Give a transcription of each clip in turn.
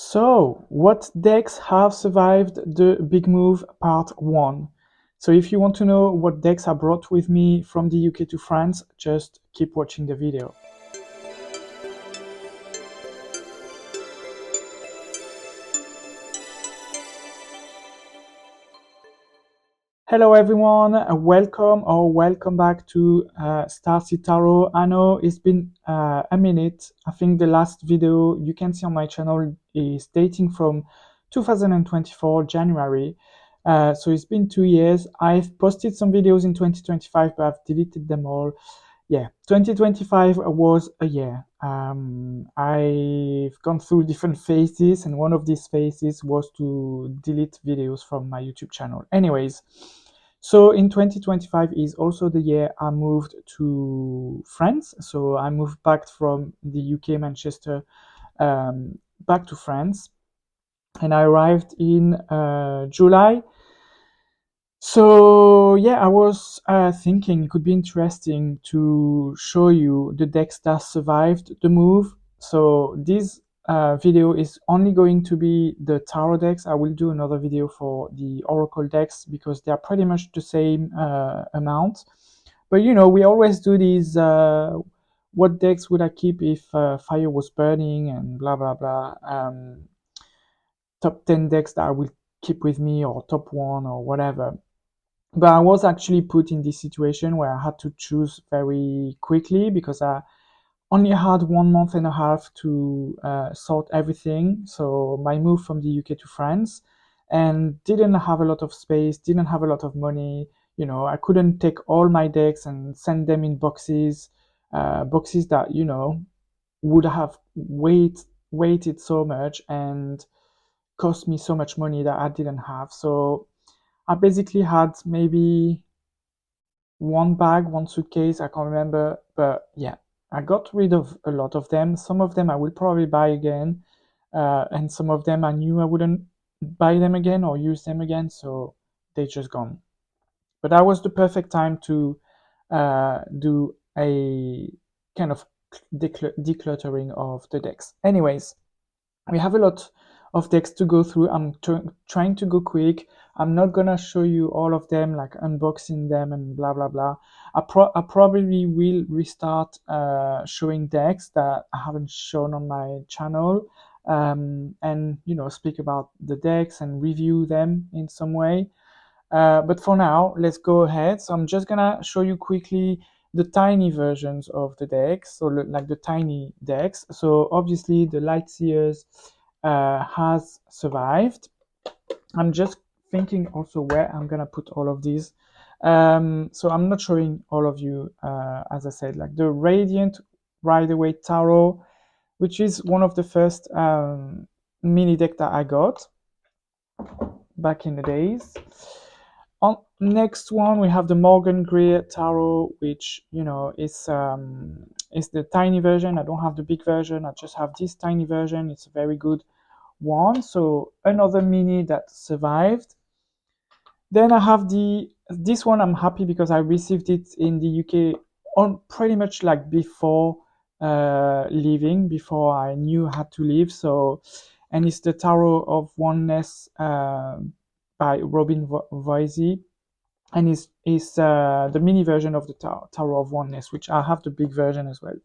So, what decks have survived the Big Move Part 1? So if you want to know what decks I brought with me from the UK to France, just keep watching the video. Hello everyone, welcome back to Starseed Tarot. I know it's been a minute. I think the last video you can see on my channel is dating from 2024 January. So it's been 2 years. I've posted some videos in 2025, but I've deleted them all. Yeah, 2025 was a year. I've gone through different phases, and one of these phases was to delete videos from my YouTube channel. Anyways, so in 2025 is also the year I moved to France. So I moved back from the UK, Manchester, back to France, and I arrived in July. So yeah, I was thinking it could be interesting to show you the decks that survived the move. So this video is only going to be the tarot decks. I will do another video for the oracle decks because they are pretty much the same amount. But you know, we always do these what decks would I keep if fire was burning and blah blah blah. Top 10 decks that I will keep with me, or top 1 or whatever. But I was actually put in this situation where I had to choose very quickly because I only had 1 month and a half to sort everything. So my move from the UK to France, and didn't have a lot of space, didn't have a lot of money. You know, I couldn't take all my decks and send them in boxes, boxes that, you know, would have weighted so much and cost me so much money that I didn't have. So I basically had maybe one bag, one suitcase, I can't remember, but yeah, I got rid of a lot of them. Some of them I will probably buy again, and some of them I knew I wouldn't buy them again or use them again, so they just gone. But that was the perfect time to do a kind of decluttering of the decks. Anyways, we have a lot of decks to go through. I'm trying to go quick. I'm not gonna show you all of them, like unboxing them and blah blah blah. I probably will restart showing decks that I haven't shown on my channel, and you know, speak about the decks and review them in some way. But for now, let's go ahead. So I'm just gonna show you quickly the tiny versions of the decks, so like the tiny decks. So obviously the Light Seers has survived. I'm just thinking also where I'm gonna put all of these. So I'm not showing all of you, as I said, like the Radiant Rider-Waite Tarot, which is one of the first mini deck that I got back in the days. On next one, we have the Morgan Greer Tarot, which, you know, is the tiny version. I don't have the big version. I just have this tiny version. It's a very good one. So another mini that survived. Then I have this one. I'm happy because I received it in the UK on pretty much like before leaving, before I knew I had to leave. So, and it's the Tarot of Oneness by Robin Voisey, and is the mini version of the Tarot of Oneness, which I have the big version as well.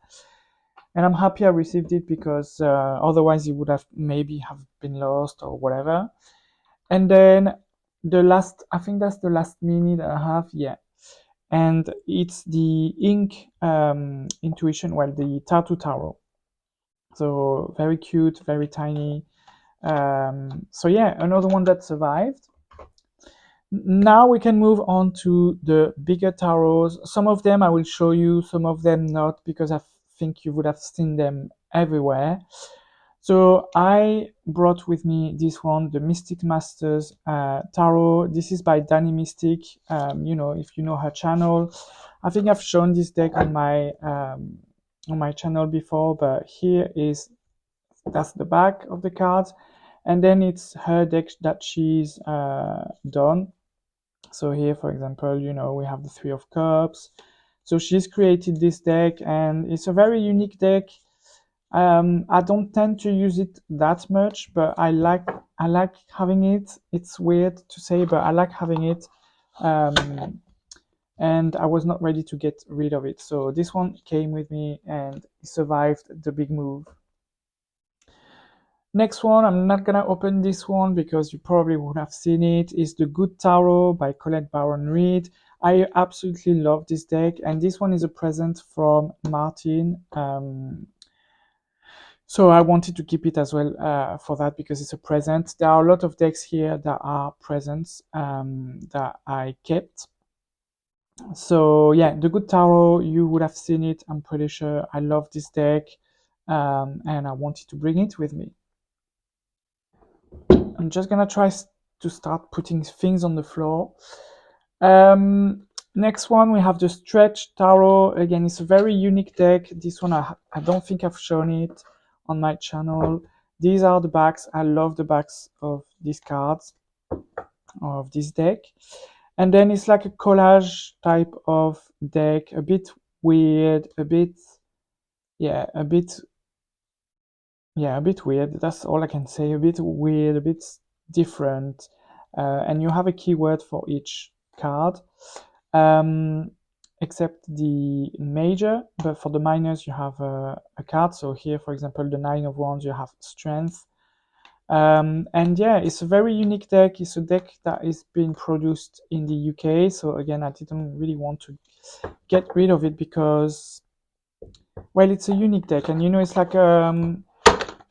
And I'm happy I received it because otherwise it would have maybe have been lost or whatever. And then the last, I think that's the last mini that I have, yeah. And it's the Ink Intuition, well, the Tattoo Tarot. So very cute, very tiny. So yeah, another one that survived. Now we can move on to the bigger tarots. Some of them I will show you, some of them not, because I think you would have seen them everywhere. So I brought with me this one, the Mystic Masters Tarot. This is by Danny Mystic. You know, if you know her channel, I think I've shown this deck on my channel before, but that's the back of the cards, and then it's her deck that she's done. So here, for example, you know, we have the Three of Cups. So she's created this deck, and it's a very unique deck. I don't tend to use it that much, but I like having it. It's weird to say, but I like having it. Um, and I was not ready to get rid of it. So this one came with me and survived the big move. Next one, I'm not gonna open this one because you probably would have seen it, is The Good Tarot by Colette Baron Reid. I absolutely love this deck, and this one is a present from Martin. So I wanted to keep it as well for that because it's a present. There are a lot of decks here that are presents that I kept. So yeah, The Good Tarot, you would have seen it, I'm pretty sure. I love this deck, and I wanted to bring it with me. I'm just gonna try to start putting things on the floor. Next one, we have the Stretch Tarot. Again, it's a very unique deck. This one, I don't think I've shown it on my channel. These are the backs. I love the backs of these cards, of this deck. And then it's like a collage type of deck, a bit weird, a bit weird. That's all I can say. A bit weird, a bit different. And you have a keyword for each card, except the major. But for the minors, you have a card. So here, for example, the 9 of Wands, you have Strength. And yeah, it's a very unique deck. It's a deck that is being produced in the UK. So again, I didn't really want to get rid of it because, well, it's a unique deck, and it's like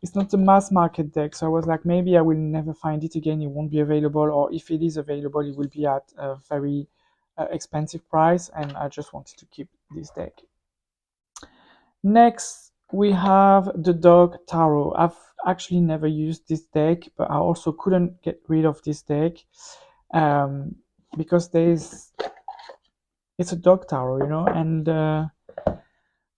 it's not a mass market deck. So I was like, maybe I will never find it again. It won't be available, or if it is available, it will be at a very expensive price, and I just wanted to keep this deck. Next, we have the Dog Tarot. I've actually never used this deck, but I also couldn't get rid of this deck because it's a dog tarot, and the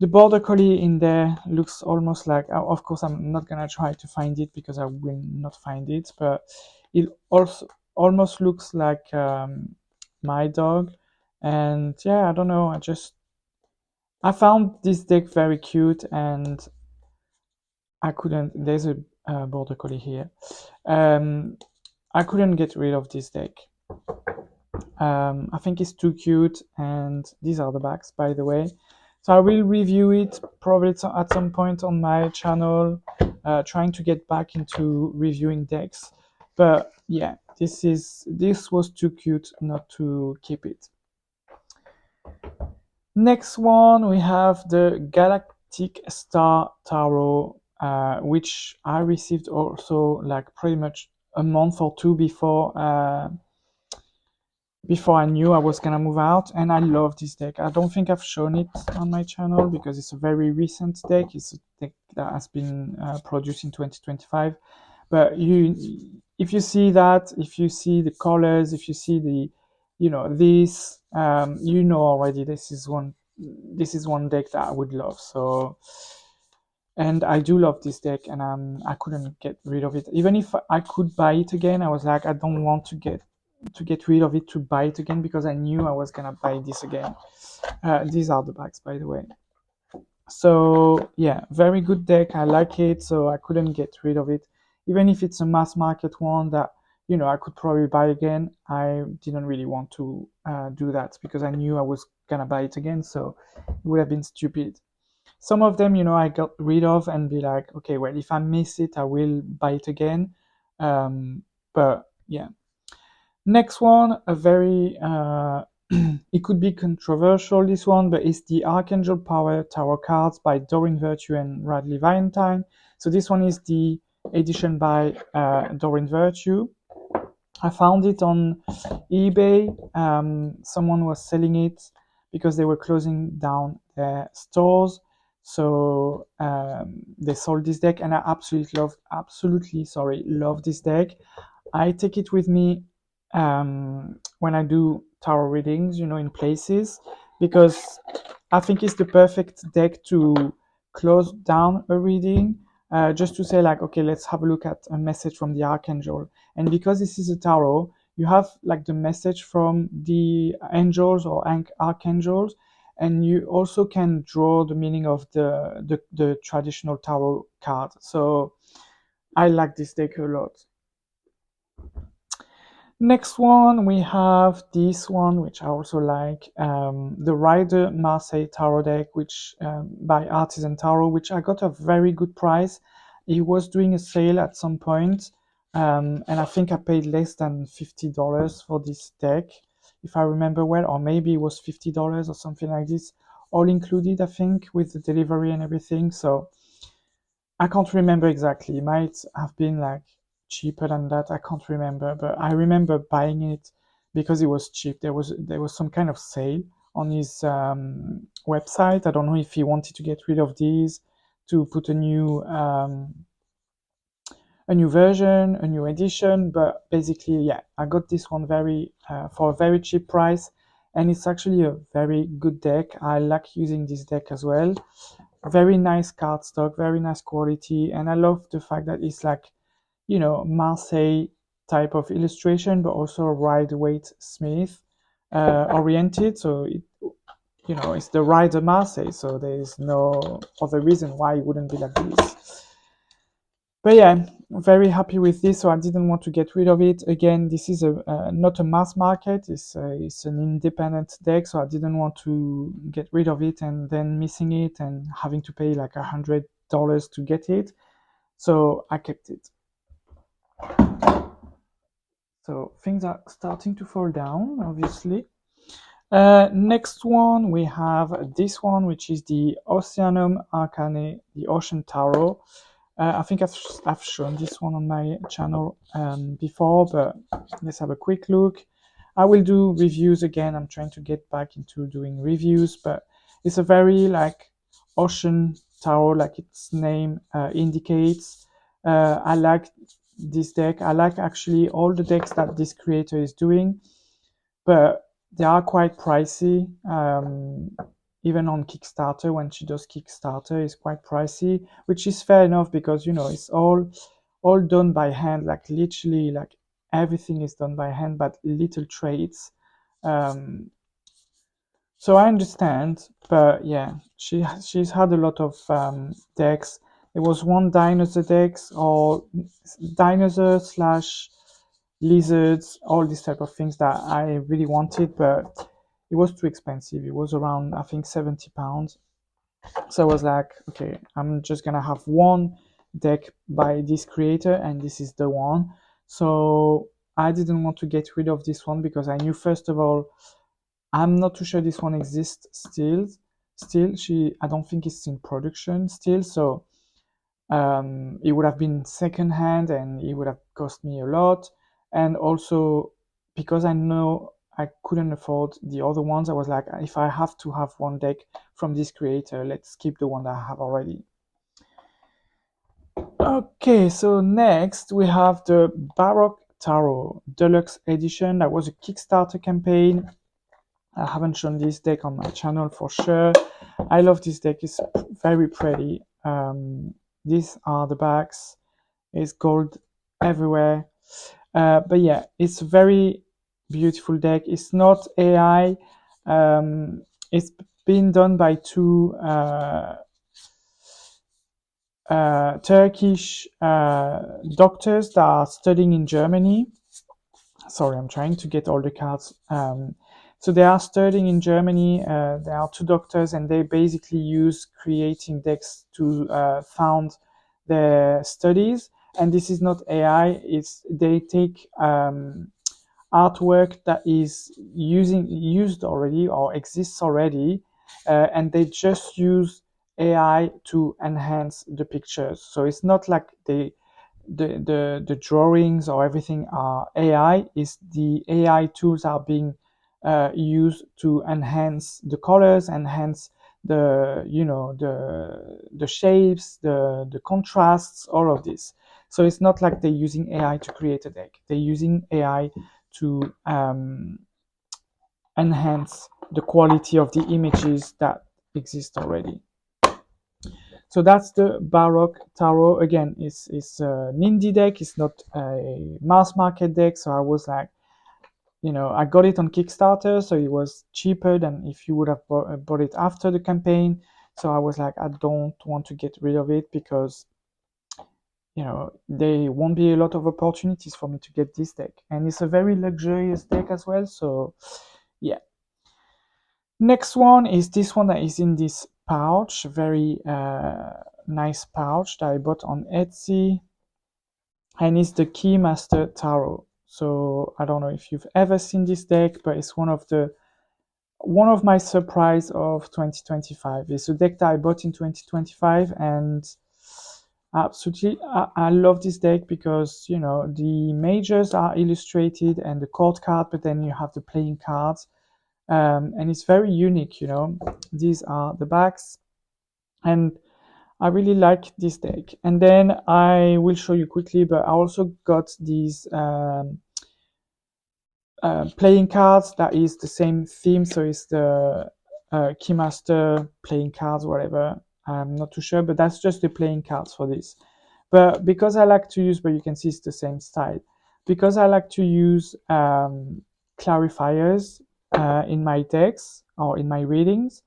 Border Collie in there looks almost like, of course, I'm not gonna try to find it because I will not find it, but it also almost looks like my dog. And yeah, I don't know, I found this deck very cute, and I couldn't. There's a Border Collie here. I couldn't get rid of this deck. I think it's too cute, and these are the backs, by the way. So I will review it probably at some point on my channel, trying to get back into reviewing decks. But yeah, this was too cute not to keep it. Next one, we have the Galactic Star Tarot, which I received also like pretty much a month or two before I knew I was gonna move out, and I love this deck. I don't think I've shown it on my channel because it's a very recent deck. It's a deck that has been produced in 2025. But if you see that, if you see the colors, if you see the, this, already this is one deck that I would love. So, and I do love this deck, and I couldn't get rid of it. Even if I could buy it again, I was like, I don't want to get rid of it to buy it again because I knew I was gonna buy this again. These are the backs, by the way. So yeah, very good deck. I like it, so I couldn't get rid of it. Even if it's a mass market one that I could probably buy again, I didn't really want to do that because I knew I was gonna buy it again, so it would have been stupid. Some of them, I got rid of and be like, okay, well, if I miss it, I will buy it again. But yeah. Next one, a very it could be controversial, this one, but it's the Archangel Power Tarot cards by Doreen Virtue and Radley Valentine. So this one is the edition by Doreen Virtue. I found it on eBay. Someone was selling it because they were closing down their stores. So they sold this deck, and I absolutely love this deck. I take it with me when I do tarot readings, in places, because I think it's the perfect deck to close down a reading, just to say like, okay, let's have a look at a message from the Archangel. And because this is a tarot, you have like the message from the angels or archangels, and you also can draw the meaning of the traditional tarot card. So I like this deck a lot. Next one, we have this one, which I also like, the Rider Marseille Tarot deck, which by Artisan Tarot, which I got a very good price. He was doing a sale at some point, and I think I paid less than $50 for this deck, if I remember well, or maybe it was $50 or something like this, all included, I think, with the delivery and everything. So I can't remember exactly. It might have been like cheaper than that. I can't remember, but I remember buying it because it was cheap. There was some kind of sale on his website. I don't know if he wanted to get rid of these to put a new version, a new edition. But basically, yeah, I got this one for a very cheap price, and it's actually a very good deck. I like using this deck as well. Very nice cardstock, very nice quality, and I love the fact that it's like, Marseille type of illustration, but also Rider-Waite Smith oriented. So it's the Rider Marseille, so there is no other reason why it wouldn't be like this. But yeah, very happy with this, so I didn't want to get rid of it. Again, this is not a mass market, it's an independent deck, so I didn't want to get rid of it and then missing it and having to pay like $100 to get it. So I kept it. So things are starting to fall down, obviously. Next one, we have this one, which is the Oceanum Arcane, the Ocean Tarot. I think I've shown this one on my channel before, but let's have a quick look. I will do reviews again. I'm trying to get back into doing reviews, but it's a very like ocean tarot, like its name indicates. I like this deck. I like actually all the decks that this creator is doing, but they are quite pricey. Even on Kickstarter, when she does Kickstarter, it's quite pricey, which is fair enough because it's all done by hand, like literally like everything is done by hand, but little traits. So I understand, but yeah, she's had a lot of decks. There was one dinosaur decks or dinosaur slash lizards, all these type of things that I really wanted, but it was too expensive. It was around, I think, £70. So I was like, okay, I'm just gonna have one deck by this creator, and this is the one. So I didn't want to get rid of this one because I knew, first of all, I'm not too sure this one exists still. I don't think it's in production still. So it would have been secondhand and it would have cost me a lot. And also because I know I couldn't afford the other ones, I was like, if I have to have one deck from this creator, let's keep the one that I have already. Okay, so next we have the Baroque Tarot Deluxe Edition. That was a Kickstarter campaign. I haven't shown this deck on my channel for sure. I love this deck. It's very pretty. These are the backs. It's gold everywhere. But yeah, it's a very beautiful deck. It's not AI. It's been done by two Turkish doctors that are studying in Germany. Sorry, I'm trying to get all the cards. So they are studying in Germany. There are two doctors, and they basically use creating decks to found their studies. And this is not AI. They take artwork that is used already or exists already, and they just use AI to enhance the pictures. So it's not like the drawings or everything are AI. Is the AI tools are being used to enhance the colors, enhance the shapes, the contrasts, all of this. So it's not like they're using AI to create a deck. They're using AI to enhance the quality of the images that exist already. So that's the Baroque Tarot. Again, it's an indie deck. It's not a mass market deck. So I was like, I got it on Kickstarter, so it was cheaper than if you would have bought it after the campaign. So I was like, I don't want to get rid of it because there won't be a lot of opportunities for me to get this deck, and it's a very luxurious deck as well. So yeah. Next one is this one that is in this pouch, very nice pouch that I bought on Etsy, and it's the Keymaster Tarot. So I don't know if you've ever seen this deck, but it's one of my surprise of 2025. It's a deck that I bought in 2025, and absolutely I love this deck because the majors are illustrated and the court card, but then you have the playing cards, and it's very unique. These are the backs, and I really like this deck. And then I will show you quickly, but I also got these playing cards that is the same theme, so it's the Keymaster playing cards, whatever. I'm not too sure, but that's just the playing cards for this. But because I like to use, but you can see it's the same style, because I like to use clarifiers in my decks or in my readings,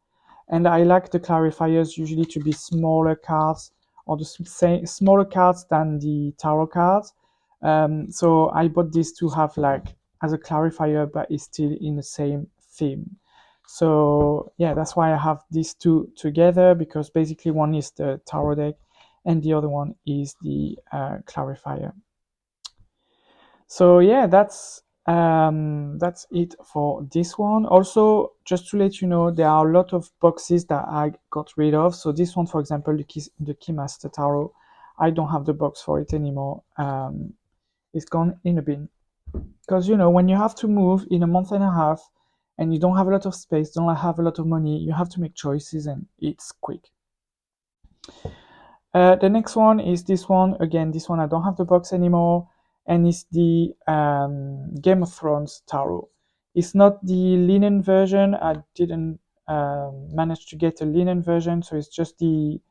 and I like the clarifiers usually to be smaller cards, or the smaller cards than the tarot cards. So I bought this to have like as a clarifier, but it's still in the same theme. So yeah, that's why I have these two together, because basically one is the tarot deck and the other one is the clarifier. So yeah, that's it for this one. Also, just to let you know, there are a lot of boxes that I got rid of. So this one, for example, the Keymaster Tarot, I don't have the box for it anymore. It's gone in a bin. Because when you have to move in a month and a half and you don't have a lot of space, don't have a lot of money, you have to make choices, and it's quick. The next one is this one. Again, this one I don't have the box anymore, and it's the Game of Thrones Tarot. It's not the linen version. I didn't manage to get a linen version, so it's just the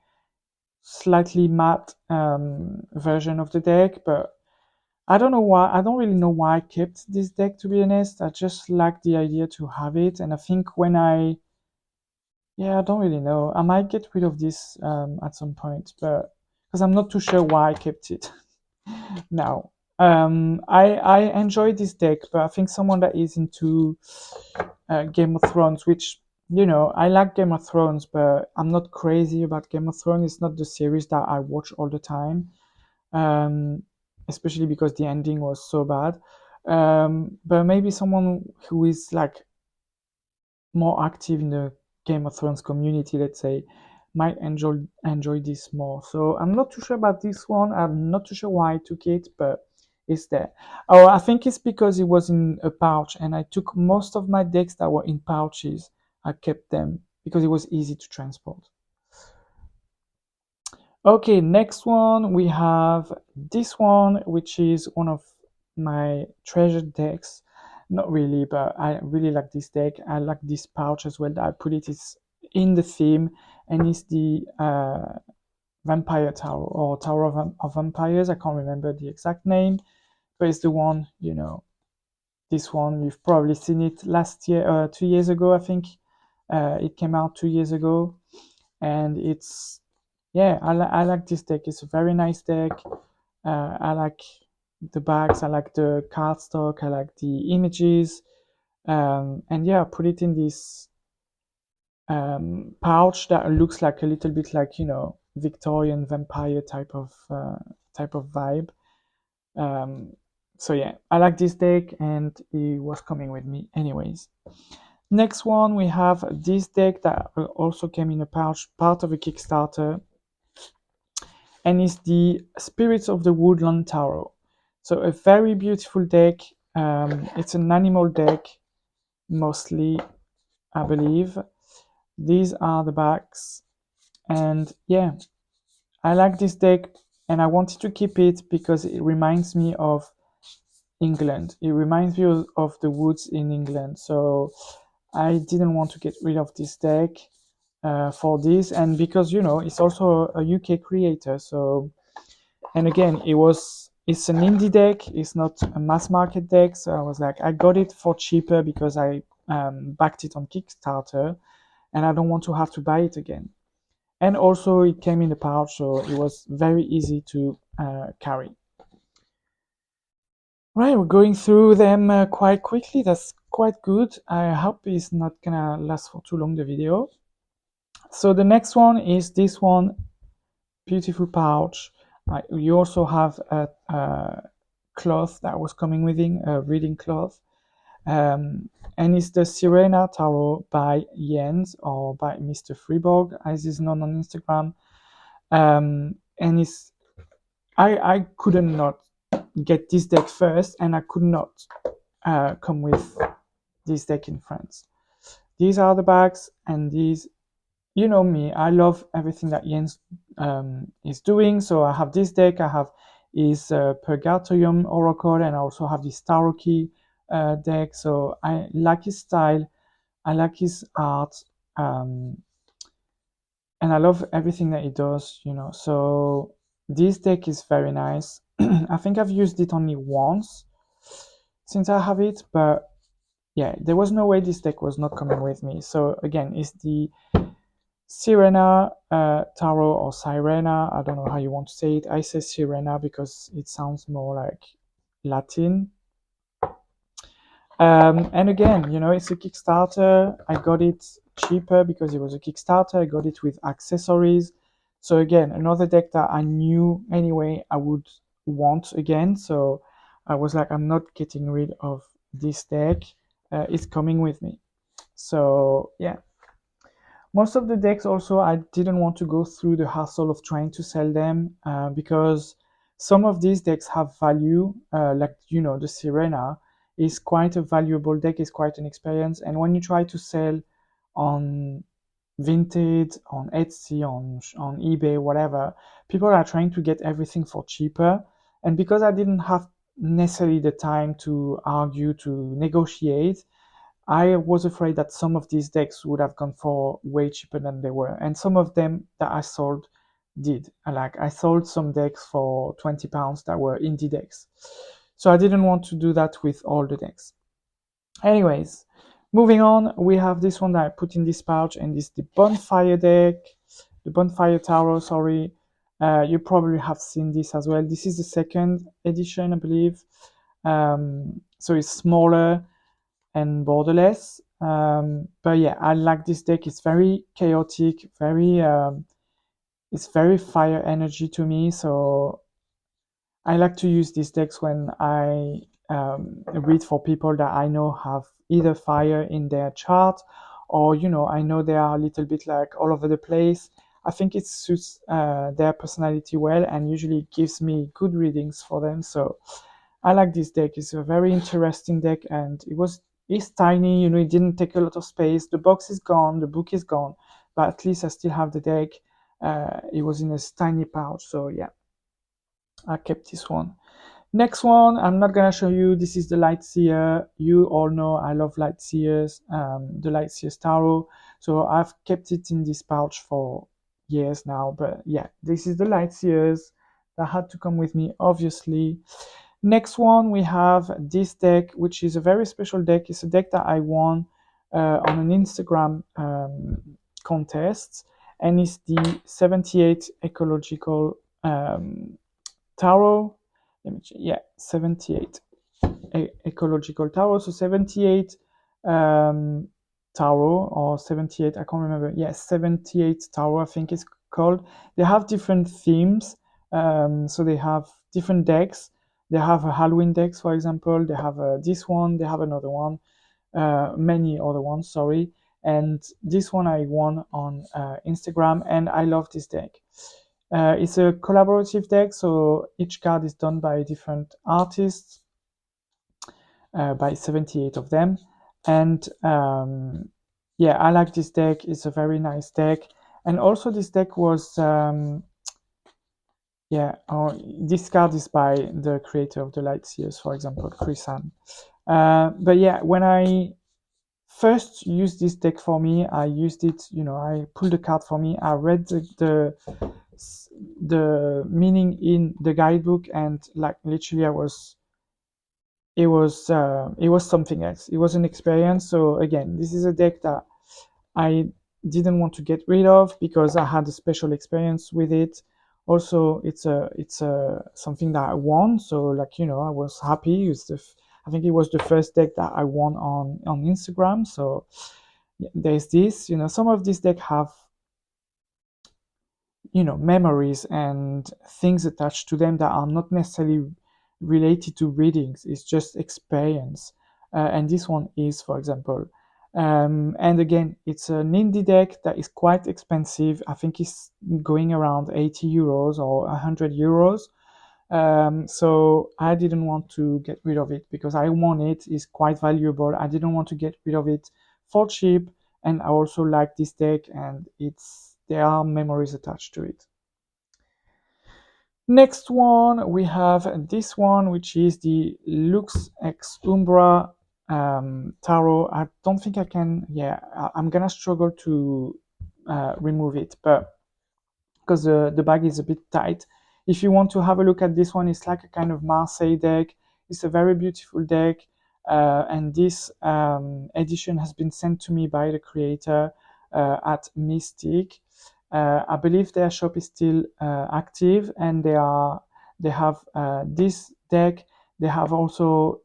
slightly matte version of the deck. But I don't know why. I don't really know why I kept this deck, to be honest. I just like the idea to have it, and I think I don't really know. I might get rid of this at some point, but because I'm not too sure why I kept it now. I enjoy this deck, but I think someone that is into Game of Thrones, which I like Game of Thrones, but I'm not crazy about Game of Thrones. It's not the series that I watch all the time, especially because the ending was so bad. But maybe someone who is like more active in the Game of Thrones community, let's say, might enjoy this more. So I'm not too sure about this one. I'm not too sure why I took it, but it's there. Oh, I think it's because it was in a pouch, and I took most of my decks that were in pouches. I kept them because it was easy to transport. Okay, next one we have this one, which is one of my treasured decks. Not really, but I really like this deck. I like this pouch as well that I put it. It's in the theme, and it's the Vampire Tower, or Tower of Vampires. I can't remember the exact name, but it's the one, this one. You've probably seen it last year, 2 years ago, I think. It came out 2 years ago, and I like this deck. It's a very nice deck. I like the backs, I like the cardstock, I like the images, and yeah, I put it in this pouch that looks like a little bit like Victorian vampire type of vibe. So yeah, I like this deck, and it was coming with me anyways. Next one, we have this deck that also came in a pouch, part of a Kickstarter, and it's the Spirits of the Woodland Tarot. So a very beautiful deck. It's an animal deck, mostly, I believe. These are the backs, and yeah, I like this deck, and I wanted to keep it because it reminds me of England. It reminds me of the woods in England, so I didn't want to get rid of this deck for this, and because it's also a UK creator, so. And again, it was it's an indie deck, it's not a mass market deck. So I was like, I got it for cheaper because I backed it on Kickstarter, and I don't want to have to buy it again. And also it came in a pouch, so it was very easy to carry. Right, we're going through them quite quickly. That's quite good. I hope it's not gonna last for too long, the video. So the next one is this one, beautiful pouch. You also have a cloth that was coming with it, a reading cloth. And it's the Sirena Tarot by Jens, or by Mr. Freeborg, as is known on Instagram. And it's I couldn't not get this deck first, and I could not come with this deck in France. These are the bags, and these, you know me, I love everything that Jens is doing. So I have this deck, I have his Purgatorium Oracle, and I also have this Tarot Key deck. So I like his style, I like his art, and I love everything that he does, you know. So this deck is very nice. I think I've used it only once since I have it, but yeah, there was no way this deck was not coming with me. So again, it's the Sirena Tarot, or Sirena. I don't know how you want to say it. I say Sirena because it sounds more like Latin. And again, you know, it's a Kickstarter. I got it cheaper because it was a Kickstarter. I got it with accessories. So again, another deck that I knew anyway I would want again. So I was like, I'm not getting rid of this deck. It's coming with me. So yeah. Most of the decks also, I didn't want to go through the hassle of trying to sell them because some of these decks have value, like, you know, the Sirena is quite a valuable deck, is quite an experience. And when you try to sell on Vinted, on Etsy, on eBay, whatever, people are trying to get everything for cheaper. And because I didn't have necessarily the time to argue, to negotiate, I was afraid that some of these decks would have gone for way cheaper than they were, and some of them that I sold did. Like, I sold some decks for £20 that were indie decks. So I didn't want to do that with all the decks. Anyways, moving on, we have this one that I put in this pouch, and this is the Bonfire deck, the Bonfire Tarot, sorry. You probably have seen this as well. This is the second edition, I believe. So it's smaller and borderless. But yeah, I like this deck. It's very chaotic, it's very fire energy to me. So I like to use these decks when I read for people that I know have either fire in their chart, or, you know, I know they are a little bit like all over the place. I think it suits their personality well, and usually gives me good readings for them. So I like this deck. It's a very interesting deck, and it's tiny, you know, it didn't take a lot of space. The box is gone, the book is gone, but at least I still have the deck. It was in a tiny pouch, so yeah, I kept this one. Next one, I'm not gonna show you. This is the Lightseer. You all know I love Lightseers, the Lightseers Tarot. So I've kept it in this pouch for years now. But yeah, this is the Lightseers that had to come with me, obviously. Next one, we have this deck, which is a very special deck. It's a deck that I won on an Instagram contest, and it's the 78 Ecological Tarot. Let me check. Yeah, 78 Ecological Tarot. So 78 Tarot, or 78, I can't remember. Yes, 78 Tarot, I think it's called. They have different themes. So they have different decks. They have a Halloween decks, for example. They have this one. They have another one. Many other ones, sorry. And this one I won on Instagram, and I love this deck. It's a collaborative deck, so each card is done by different artists, by 78 of them. And yeah, I like this deck. It's a very nice deck. And also this deck was, this card is by the creator of the Lightseers, for example, Chris Han. But yeah, when I first used this deck for me, I used it, you know, I pulled a card for me, I read the the meaning in the guidebook, and like literally it was something else. It was an experience. So again, this is a deck that I didn't want to get rid of because I had a special experience with it. Also, it's a something that I won, so like I was happy. I think it was the first deck that I won on Instagram. So yeah, there's this. Some of these decks have memories and things attached to them that are not necessarily related to readings. It's just experience. And this one is, for example. And again, it's an indie deck that is quite expensive. I think it's going around 80 euros or 100 euros. So I didn't want to get rid of it because I want it. It's quite valuable. I didn't want to get rid of it for cheap. And I also like this deck, and there are memories attached to it. Next one, we have this one, which is the Lux Ex Umbra Tarot. I don't think I can, I'm gonna struggle to remove it, but because the bag is a bit tight. If you want to have a look at this one, it's like a kind of Marseille deck. It's a very beautiful deck, and this edition has been sent to me by the creator at Mystic. I believe their shop is still active, and they have this deck. They have also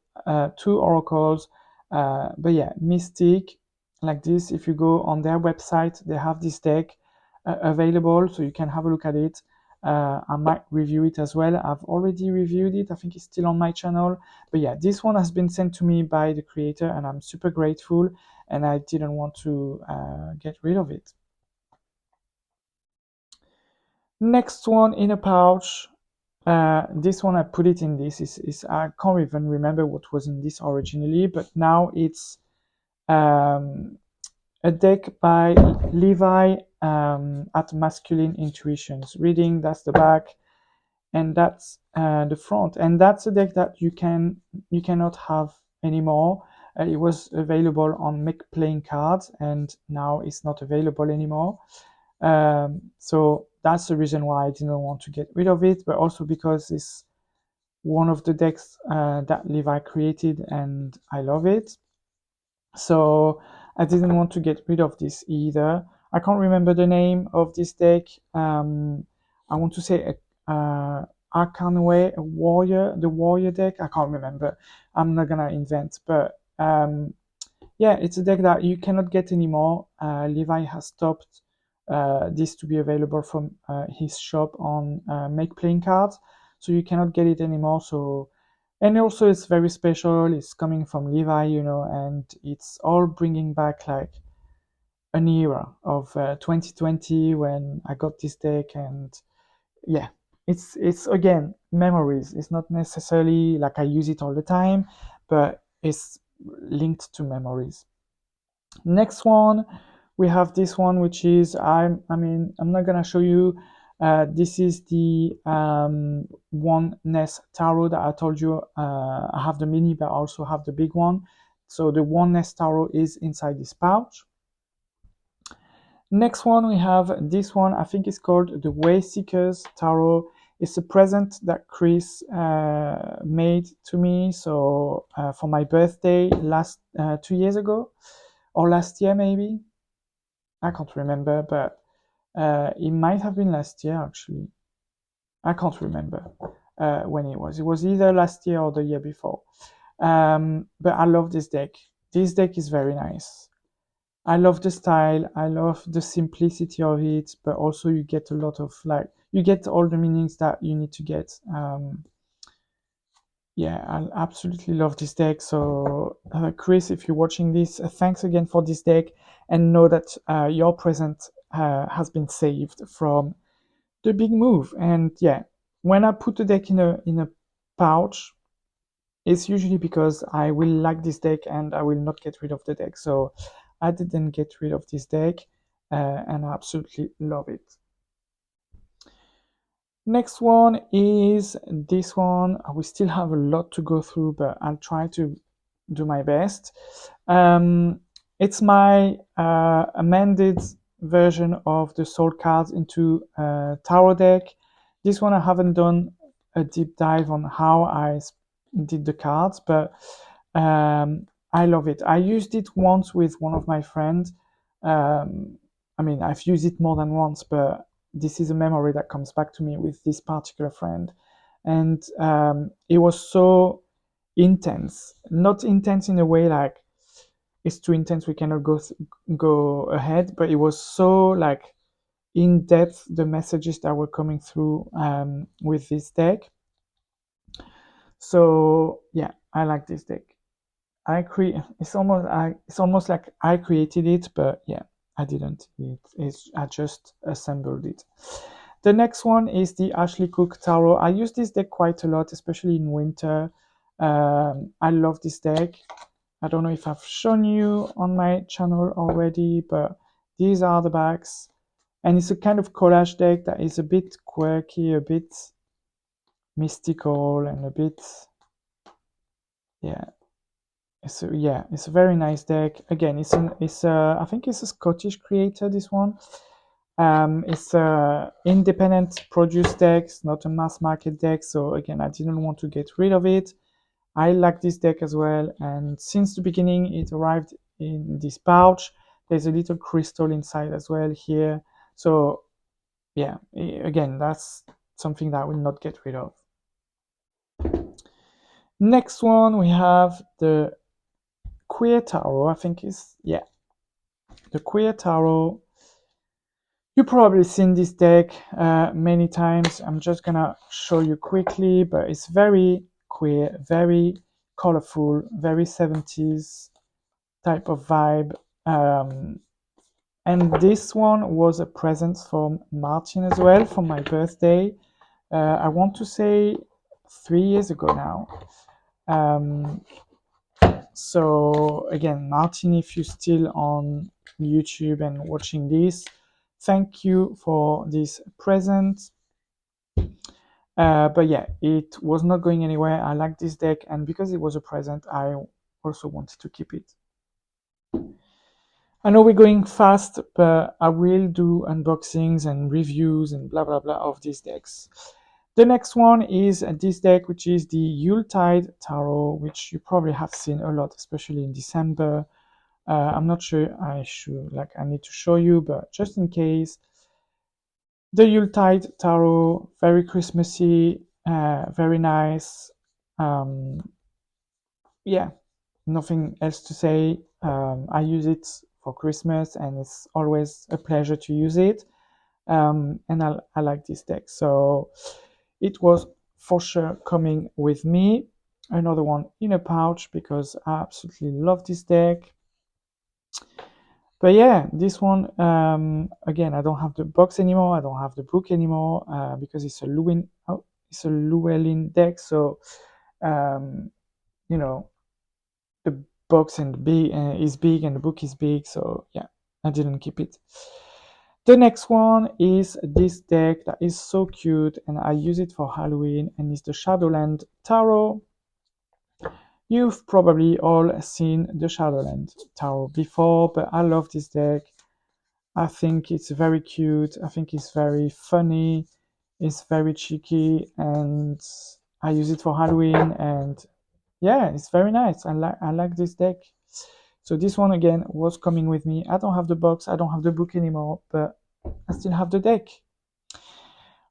two oracles, but yeah, Mystic, like this. If you go on their website, they have this deck available, so you can have a look at it. I might review it as well. I've already reviewed it. I think it's still on my channel. But yeah, this one has been sent to me by the creator, and I'm super grateful, and I didn't want to get rid of it. Next one in a pouch. This one I put it in this. I can't even remember what was in this originally, but now it's a deck by Levi at Masculine Intuitions. Reading, that's the back, and that's the front. And that's a deck that you cannot have anymore. It was available on Make Playing Cards, and now it's not available anymore. So that's the reason why I didn't want to get rid of it, but also because it's one of the decks that Levi created, and I love it. So I didn't want to get rid of this either. I can't remember the name of this deck. I want to say Arcanway, the warrior deck. I can't remember. I'm not gonna invent, but yeah, it's a deck that you cannot get anymore. Levi has stopped this to be available from his shop on Make Playing Cards, so you cannot get it anymore. So, and also it's very special. It's coming from Levi, and it's all bringing back like an era of 2020 when I got this deck, and yeah, it's again memories. It's not necessarily like I use it all the time, but it's linked to memories. Next one, we have this one, which is I'm not gonna show you. This is the Oneness Tarot that I told you. I have the mini, but I also have the big one. So the Oneness Tarot is inside this pouch. Next one, we have this one. I think it's called the Wayseekers Tarot. It's a present that Chris made to me. So for my birthday last 2 years ago, or last year maybe. I can't remember, but it might have been last year actually. I can't remember when it was. It was either last year or the year before. But I love this deck. This deck is very nice. I love the style. I love the simplicity of it, but also you get a lot of you get all the meanings that you need to get. Yeah, I absolutely love this deck. So, Chris, if you're watching this, thanks again for this deck, and know that your present has been saved from the big move. And yeah, when I put the deck in a pouch, it's usually because I will like this deck and I will not get rid of the deck. So I didn't get rid of this deck, and I absolutely love it. Next one is this one. We still have a lot to go through, but I'll try to do my best. It's my amended version of the soul cards into a tarot deck. This one I haven't done a deep dive on how I did the cards, but I love it. I used it once with one of my friends. I mean, I've used it more than once, but this is a memory that comes back to me with this particular friend. And it was so intense, not intense in a way like it's too intense, we cannot go ahead, but it was so like in depth, the messages that were coming through with this deck. So yeah, I like this deck. It's almost like I created it, but yeah, I didn't. I just assembled it. The next one is the Ashley Cook Tarot. I use this deck quite a lot, especially in winter. I love this deck. I don't know if I've shown you on my channel already, but these are the backs. And it's a kind of collage deck that is a bit quirky, a bit mystical, and a bit, yeah. It's a very nice deck. Again, I think it's a Scottish creator, this one. It's a independent produce deck, not a mass market deck. So again, I didn't want to get rid of it. I like this deck as well, and since the beginning it arrived in this pouch. There's a little crystal inside as well here. So yeah, again, that's something that I will not get rid of. Next one, we have the Queer Tarot. I think is, yeah, the Queer Tarot. You've probably seen this deck many times. I'm just gonna show you quickly, but it's very queer, very colorful, very 70s type of vibe. And this one was a present from Martin as well for my birthday. I want to say 3 years ago now. So again, Martin, if you're still on YouTube and watching this, thank you for this present. But yeah, it was not going anywhere. I like this deck, and because it was a present, I also wanted to keep it. I know we're going fast, but I will do unboxings and reviews and blah blah blah of these decks. The next one is this deck, which is the Yuletide Tarot, which you probably have seen a lot, especially in December. I'm not sure I need to show you, but just in case. The Yuletide Tarot, very Christmassy, very nice. Yeah, nothing else to say. I use it for Christmas, and it's always a pleasure to use it. And I like this deck. So it was for sure coming with me. Another one in a pouch because I absolutely love this deck. But yeah, this one, again, I don't have the box anymore. I don't have the book anymore because it's a Llewellyn deck. So, you know, the box is big and the book is big. So yeah, I didn't keep it. The next one is this deck that is so cute, and I use it for Halloween, and it's the Shadowland Tarot. You've probably all seen the Shadowland Tarot before, but I love this deck. I think it's very cute. I think it's very funny. It's very cheeky, and I use it for Halloween, and yeah, it's very nice. I like this deck. So this one again was coming with me. I don't have the box, I don't have the book anymore, but I still have the deck.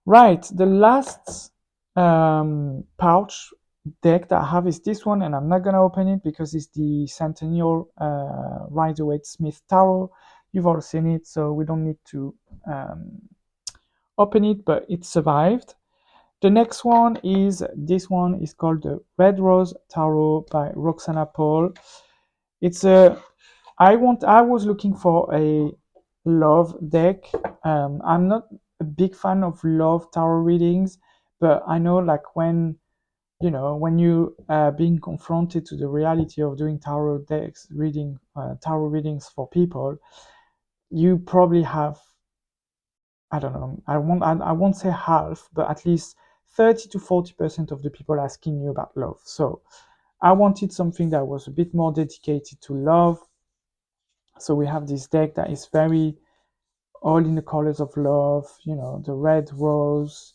Right, the last pouch deck that I have is this one, and I'm not gonna open it because it's the Centennial Rider-Waite-Smith Tarot. You've all seen it, so we don't need to open it, but it survived. The next one is this one is called the Red Rose Tarot by Roxana Paul. It's a I was looking for a love deck. I'm not a big fan of love tarot readings, but I know like when you being confronted to the reality of doing tarot readings for people, you probably have, I don't know, I won't say half, but at least 30 to 40% of the people asking you about love. So I wanted something that was a bit more dedicated to love. So we have this deck that is very all in the colors of love, you know, the red rose.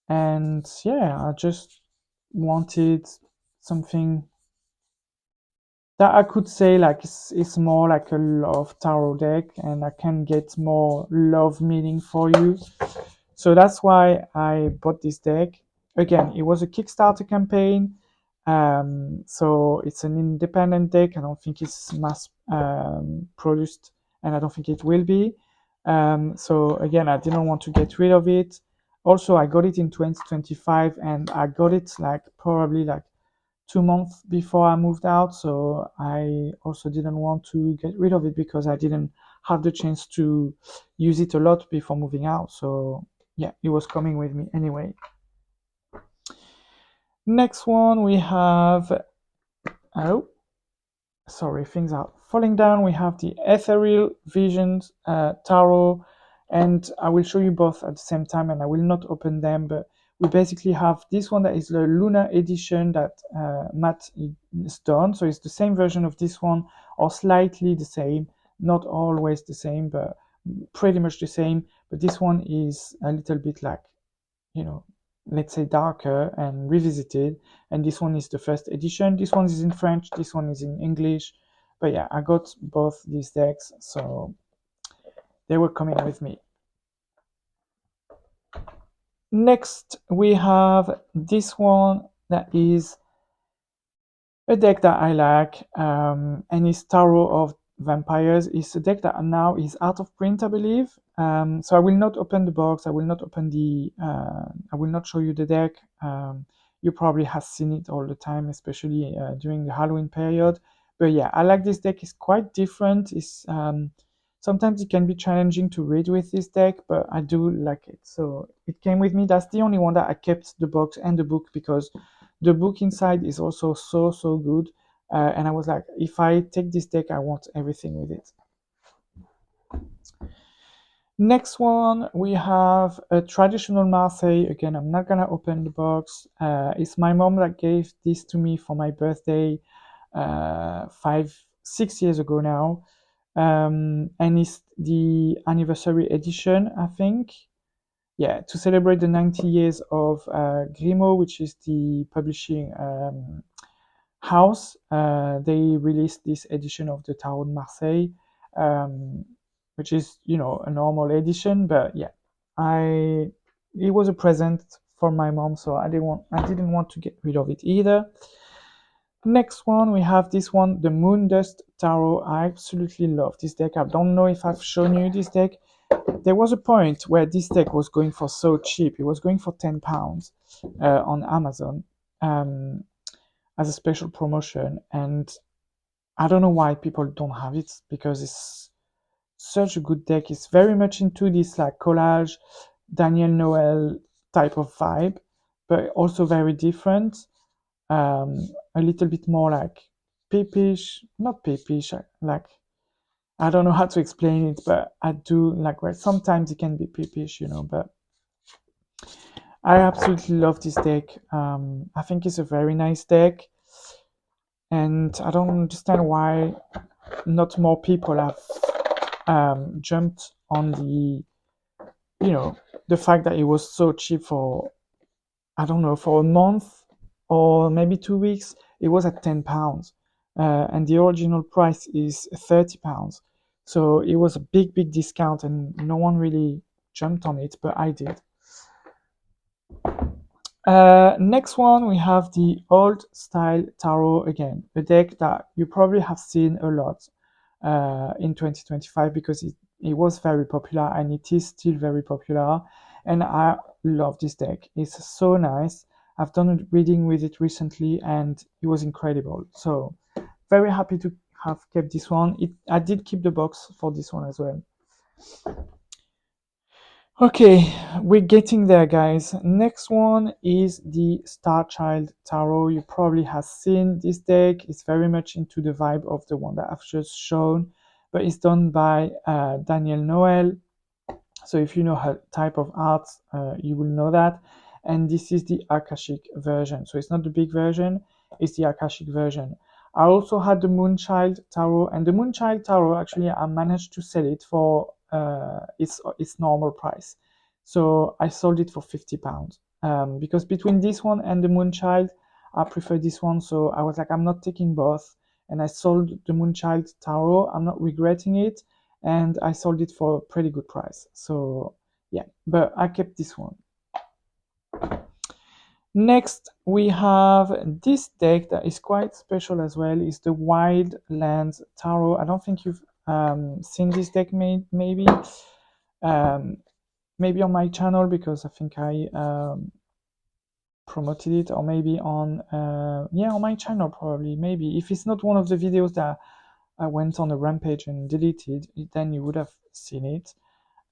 And yeah, I just wanted something that I could say like it's more like a love tarot deck, and I can get more love meaning for you. So that's why I bought this deck. Again, it was a Kickstarter campaign. So it's an independent deck. I don't think it's mass produced, and I don't think it will be. So again, I didn't want to get rid of it. Also, I got it in 2025, and I got it like probably like 2 months before I moved out. So I also didn't want to get rid of it because I didn't have the chance to use it a lot before moving out. So yeah, it was coming with me anyway. Next one we have, oh, sorry, things are falling down. We have the Ethereal Visions Tarot, and I will show you both at the same time, and I will not open them, but we basically have this one that is the Lunar edition that Matt is done. So it's the same version of this one, or slightly the same, not always the same, but pretty much the same. But this one is a little bit like, you know, let's say darker and revisited. And this one is the first edition. This one is in French, this one is in English. But yeah, I got both these decks, so they were coming with me. Next, we have this one that is a deck that I like, and it's Tarot of Vampires. It's a deck that now is out of print, I believe. So I will not open the box. I will not open the. I will not show you the deck. You probably have seen it all the time, especially during the Halloween period. But yeah, I like this deck. It's quite different. It's sometimes it can be challenging to read with this deck, but I do like it. So it came with me. That's the only one that I kept the box and the book, because the book inside is also so good. And I was like, if I take this deck, I want everything with it. Next one, we have a traditional Marseille. Again, I'm not gonna open the box. It's my mom that gave this to me for my birthday 6 years ago now. And it's the anniversary edition, I think. Yeah, to celebrate the 90 years of Grimaud, which is the publishing house. They released this edition of the Tarot de Marseille, which is, you know, a normal edition, but yeah, it was a present for my mom, so I didn't want to get rid of it either. Next one, we have this one, the Moondust Tarot. I absolutely love this deck. I don't know if I've shown you this deck. There was a point where this deck was going for so cheap. It was going for £10 on Amazon as a special promotion, and I don't know why people don't have it, because it's such a good deck. It's very much into this like collage, Daniel Noel type of vibe, but also very different. A little bit more like peepish, not peepish, like I don't know how to explain it, but I do like where sometimes it can be peepish, you know, but I absolutely love this deck. I think it's a very nice deck, and I don't understand why not more people have jumped on the, you know, the fact that it was so cheap for, I don't know, for a month or maybe 2 weeks. It was at £10, and the original price is £30. So it was a big discount, and no one really jumped on it, but I did. Next one, we have the Old Style Tarot. Again, a deck that you probably have seen a lot in 2025, because it was very popular, and it is still very popular, and I love this deck. It's so nice. I've done a reading with it recently, and it was incredible. So very happy to have kept this one. I did keep the box for this one as well. Okay, we're getting there, guys. Next one is the Starchild Tarot. You probably have seen this deck. It's very much into the vibe of the one that I've just shown, but it's done by Daniel Noel. So if you know her type of art, you will know that. And this is the Akashic version. So it's not the big version, it's the Akashic version. I also had the Moonchild Tarot, and the Moonchild Tarot, actually, I managed to sell it for its normal price. So I sold it for £50 because between this one and the Moonchild, I prefer this one. So I was like, I'm not taking both, and I sold the Moonchild Tarot. I'm not regretting it, and I sold it for a pretty good price. So yeah, but I kept this one. Next, we have this deck that is quite special as well. Is the Wildlands Tarot. I don't think you've seen this deck, maybe maybe on my channel, because I think I promoted it, or maybe on on my channel, probably. Maybe if it's not one of the videos that I went on a rampage and deleted, then you would have seen it.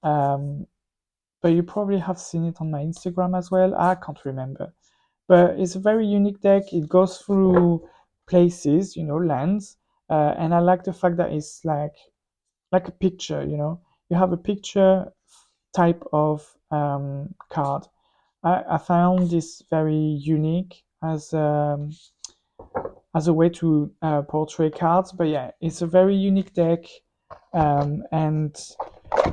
But you probably have seen it on my Instagram as well. I can't remember. But it's a very unique deck. It goes through places, lands, and I like the fact that it's like a picture. You have a picture type of card. I found this very unique as a way to portray cards. But yeah, it's a very unique deck, and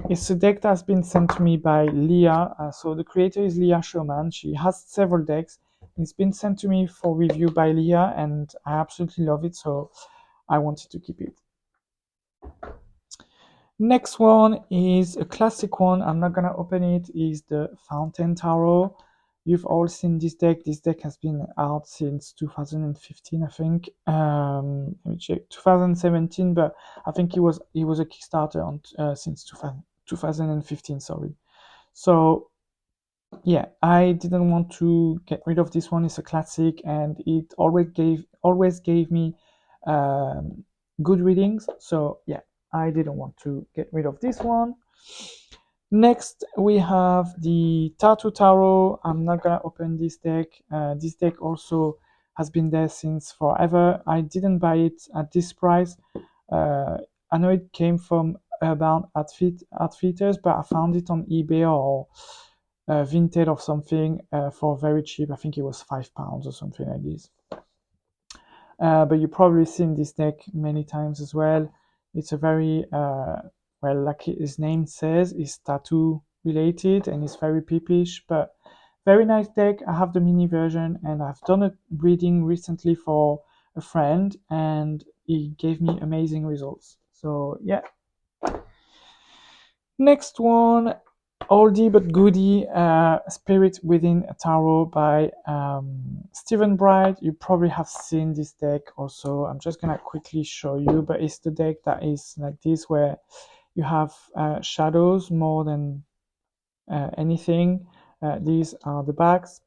it's a deck that's been sent to me by Leah. So the creator is Leah Sherman. She has several decks. It's been sent to me for review by Leah, and I absolutely love it. So I wanted to keep it. Next one is a classic one. I'm not gonna open it. Is the Fountain Tarot. You've all seen this deck. This deck has been out since 2015, I think. Let me check. 2017, but I think it was a Kickstarter on since 2015. Sorry. So yeah, I didn't want to get rid of this one. It's a classic, and it always gave me good readings. So yeah, I didn't want to get rid of this one. Next, we have the Tattoo Tarot. I'm not gonna open this deck. This deck also has been there since forever. I didn't buy it at this price. I know it came from Urban Outfitters, but I found it on eBay or Vinted or something for very cheap. I think it was £5 or something like this. But you've probably seen this deck many times as well. It's a very like his name says, it's tattoo related, and it's very peepish, but very nice deck. I have the mini version, and I've done a reading recently for a friend, and he gave me amazing results. So yeah. Next one, oldie but goodie, Spirit Within Tarot by Stephen Bright. You probably have seen this deck also. I'm just gonna quickly show you, but it's the deck that is like this, where you have shadows more than anything. These are the backs.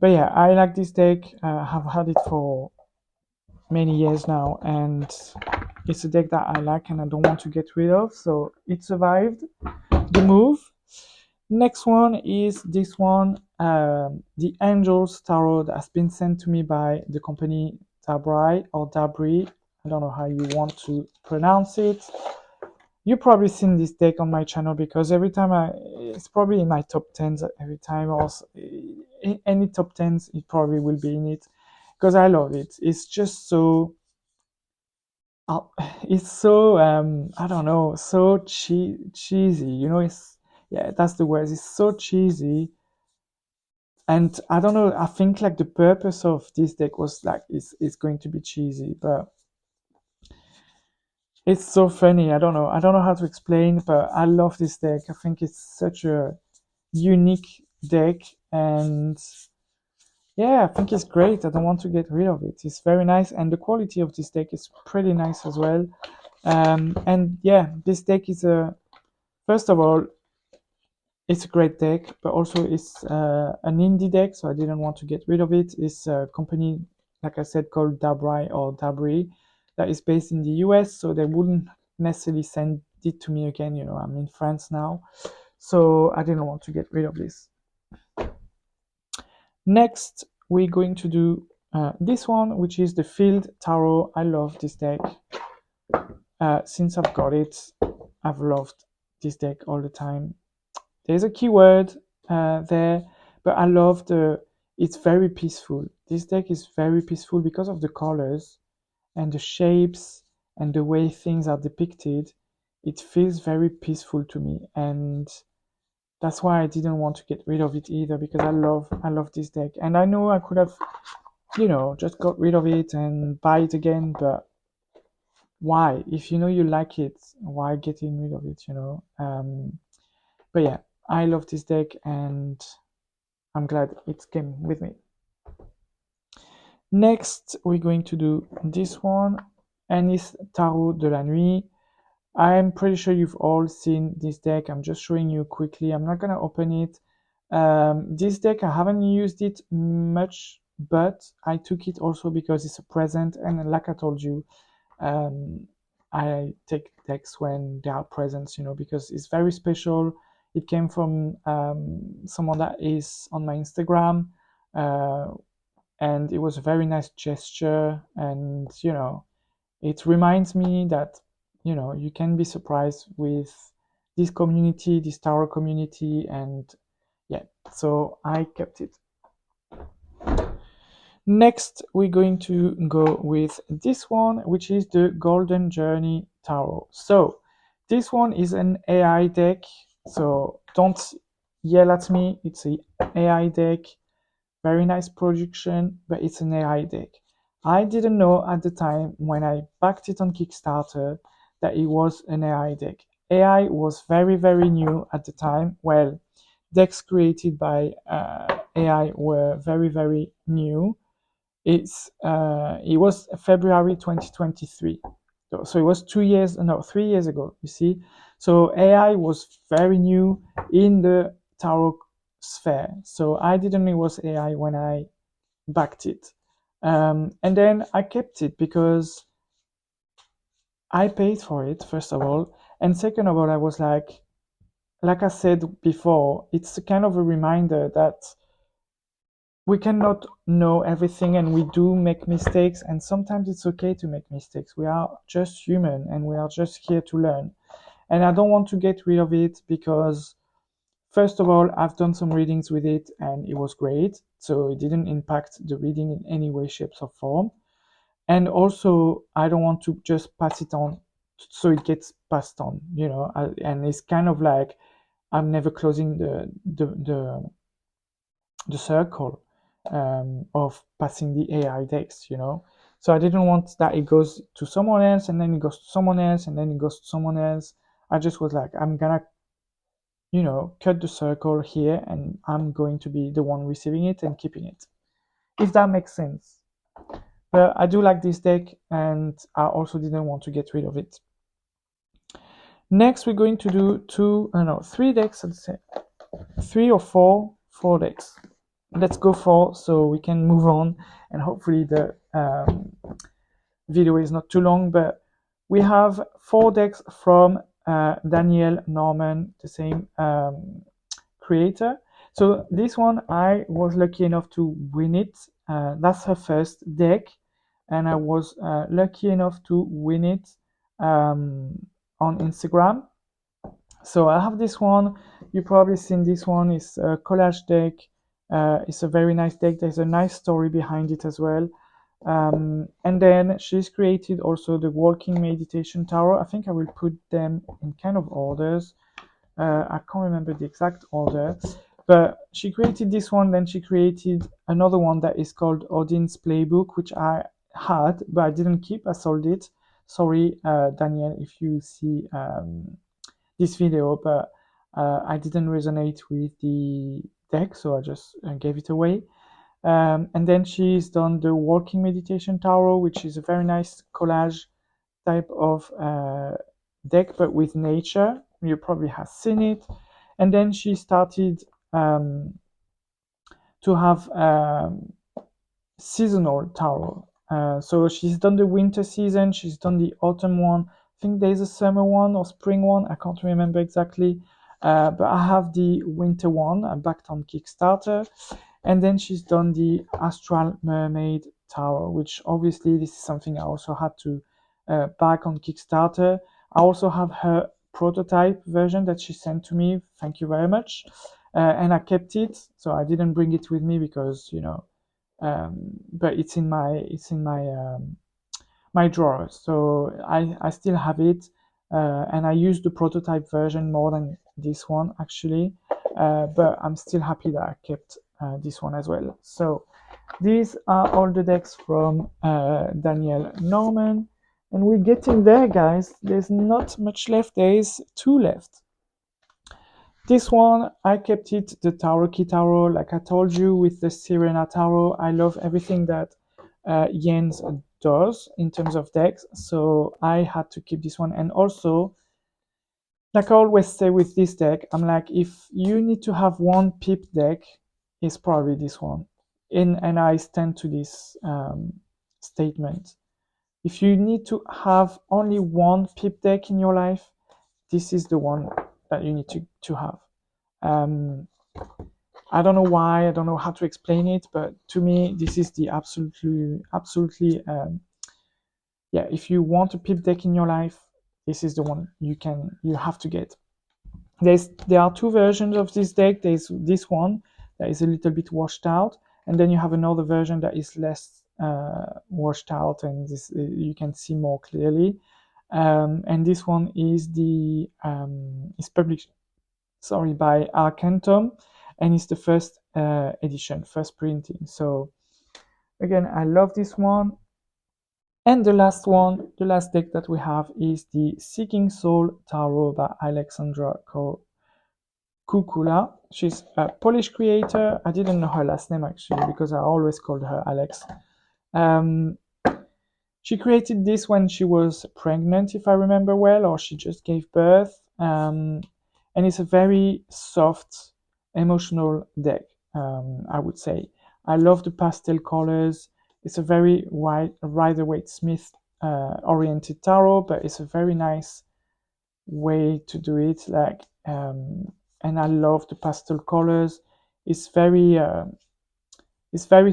But yeah, I like this deck. I have had it for many years now, and it's a deck that I like and I don't want to get rid of. So it survived the move. Next one is this one, the Angels Tarot, that has been sent to me by the company Dabri or Dabri. I don't know how you want to pronounce it. You've probably seen this deck on my channel, because every time it's probably in my top 10s every time. Also, in any top 10s, it probably will be in it, because I love it. It's just so it's so I don't know, so cheesy. It's that's the word. It's so cheesy, and I don't know. I think like the purpose of this deck was like it's going to be cheesy, but it's so funny. I don't know. I don't know how to explain, but I love this deck. I think it's such a unique deck, and yeah, I think it's great. I don't want to get rid of it. It's very nice, and the quality of this deck is pretty nice as well. And yeah, this deck is first of all, it's a great deck, but also it's an indie deck, so I didn't want to get rid of it. It's a company, like I said, called Dabri or Dabri, that is based in the US, so they wouldn't necessarily send it to me again. I'm in France now, so I didn't want to get rid of this. Next, we're going to do this one, which is the Field Tarot. I love this deck. Since I've got it, I've loved this deck all the time. There's a keyword there, but I love it's very peaceful. This deck is very peaceful because of the colors and the shapes and the way things are depicted. it feels very peaceful to me, and that's why I didn't want to get rid of it either, because I love this deck, and I know I could have, just got rid of it and buy it again, but why? If you know you like it, why getting rid of it, But yeah, I love this deck, and I'm glad it came with me. Next, we're going to do this one, Anis Tarot de la Nuit. I'm pretty sure you've all seen this deck. I'm just showing you quickly. I'm not gonna open it. This deck, I haven't used it much, but I took it also because it's a present, and like I told you, I take decks when they are presents, because it's very special. It came from someone that is on my Instagram, uh, and it was a very nice gesture, and it reminds me that you can be surprised with this community, this tower community, and yeah, so I kept it. Next, we're going to go with this one, which is the Golden Journey Tarot. So this one is an AI deck, so don't yell at me. It's an AI deck, very nice production, but it's an AI deck. I didn't know at the time when I backed it on Kickstarter that it was an AI deck. AI was very, very new at the time. Well, decks created by AI were very, very new. It was February 2023. So it was 3 years ago, you see. So AI was very new in the tarot sphere. So I didn't know it was AI when I backed it. And then I kept it because I paid for it, first of all. And second of all, I was like I said before, it's kind of a reminder that we cannot know everything, and we do make mistakes, and sometimes it's okay to make mistakes. We are just human, and we are just here to learn. And I don't want to get rid of it because, first of all, I've done some readings with it and it was great, so it didn't impact the reading in any way, shape, or form. And also, I don't want to just pass it on so it gets passed on, and it's kind of like I'm never closing the circle of passing the AI decks, So I didn't want that it goes to someone else, and then it goes to someone else, and then it goes to someone else. I just was like, I'm gonna, cut the circle here, and I'm going to be the one receiving it and keeping it, if that makes sense. But I do like this deck, and I also didn't want to get rid of it. Next, we're going to do three decks, I'd say. 3 or 4 decks. Let's go 4 so we can move on, and hopefully the video is not too long. But we have 4 decks from Danielle Norman, the same creator. So this one, I was lucky enough to win it. That's her first deck, and I was lucky enough to win it on Instagram. So I have this one. You've probably seen this one. It's a collage deck. It's a very nice deck. There's a nice story behind it as well. And then she's created also the Walking Meditation Tarot. I think I will put them in kind of orders. I can't remember the exact order, but she created this one. Then she created another one that is called Odin's Playbook, which I had, but I didn't keep. I sold it. Sorry, Danielle, if you see this video, but I didn't resonate with the deck, so I just gave it away. And then she's done the Walking Meditation Tarot, which is a very nice collage type of deck, but with nature. You probably have seen it. And then she started to have seasonal tarot. So she's done the winter season, she's done the autumn one. I think there's a summer one or spring one. I can't remember exactly. But I have the winter one. I backed on Kickstarter. And then she's done the Astral Mermaid Tarot, which obviously this is something I also had to back on Kickstarter. I also have her prototype version that she sent to me. Thank you very much. And I kept it, so I didn't bring it with me because but it's in my my drawer, so I still have it. and I use the prototype version more than this one actually, but I'm still happy that I kept this one as well. So these are all the decks from Daniel Norman, and we're getting there, guys. There's not much left. There is 2 left. This one, I kept it the Tarot Key Tarot. Like I told you with the Sirena Tarot, I love everything that Jens does in terms of decks, so I had to keep this one. And also, like I always say with this deck, I'm like, if you need to have one pip deck, it's probably this one. And I stand to this statement. If you need to have only one pip deck in your life, this is the one that you need to have. I don't know why, I don't know how to explain it, but to me, this is the absolutely, yeah, if you want a pip deck in your life, this is the one you have to get. There are 2 versions of this deck. There's this one that is a little bit washed out, and then you have another version that is less washed out, and this you can see more clearly. And this one is is published, by Arcantum, and it's the first edition, first printing. So again, I love this one. And the last deck that we have is the Seeking Soul Tarot by Alexandra Kukula. She's a Polish creator. I didn't know her last name actually because I always called her Alex. She created this when she was pregnant, if I remember well, or she just gave birth. And it's a very soft, emotional deck, I would say. I love the pastel colors. It's a very Rider-Waite-Smith oriented tarot, but it's a very nice way to do it. And I love the pastel colors. It's very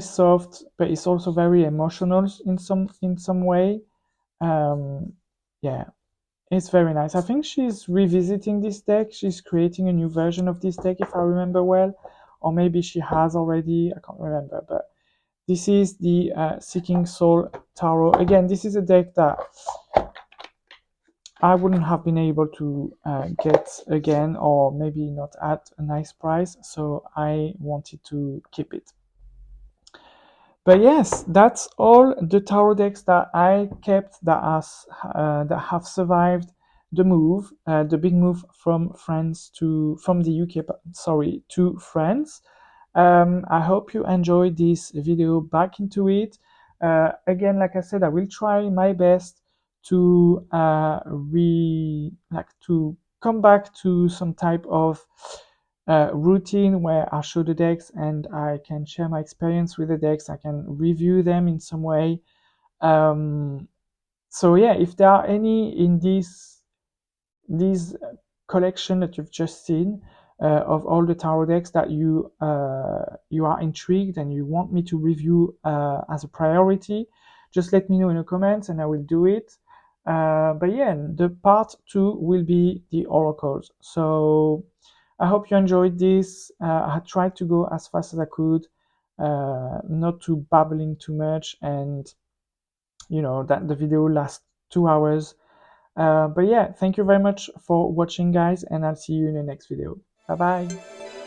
soft, but it's also very emotional in some way. Yeah, it's very nice. I think she's revisiting this deck. She's creating a new version of this deck, if I remember well, or maybe she has already. I can't remember, but this is the Seeking Soul Tarot. Again, this is a deck that I wouldn't have been able to get again, or maybe not at a nice price, so I wanted to keep it. But yes, that's all the tarot decks that I kept that have survived the move, the big move from the UK, to France. I hope you enjoyed this video back into it. Again, like I said, I will try my best to to come back to some type of routine where I show the decks and I can share my experience with the decks. I can review them in some way. So yeah, if there are any in this collection that you've just seen of all the tarot decks that you are intrigued and you want me to review as a priority, just let me know in the comments and I will do it. But yeah, the part 2 will be the oracles. So I hope you enjoyed this. I tried to go as fast as I could, not to babbling too much, and that the video lasts 2 hours. But yeah, thank you very much for watching, guys, and I'll see you in the next video. Bye bye.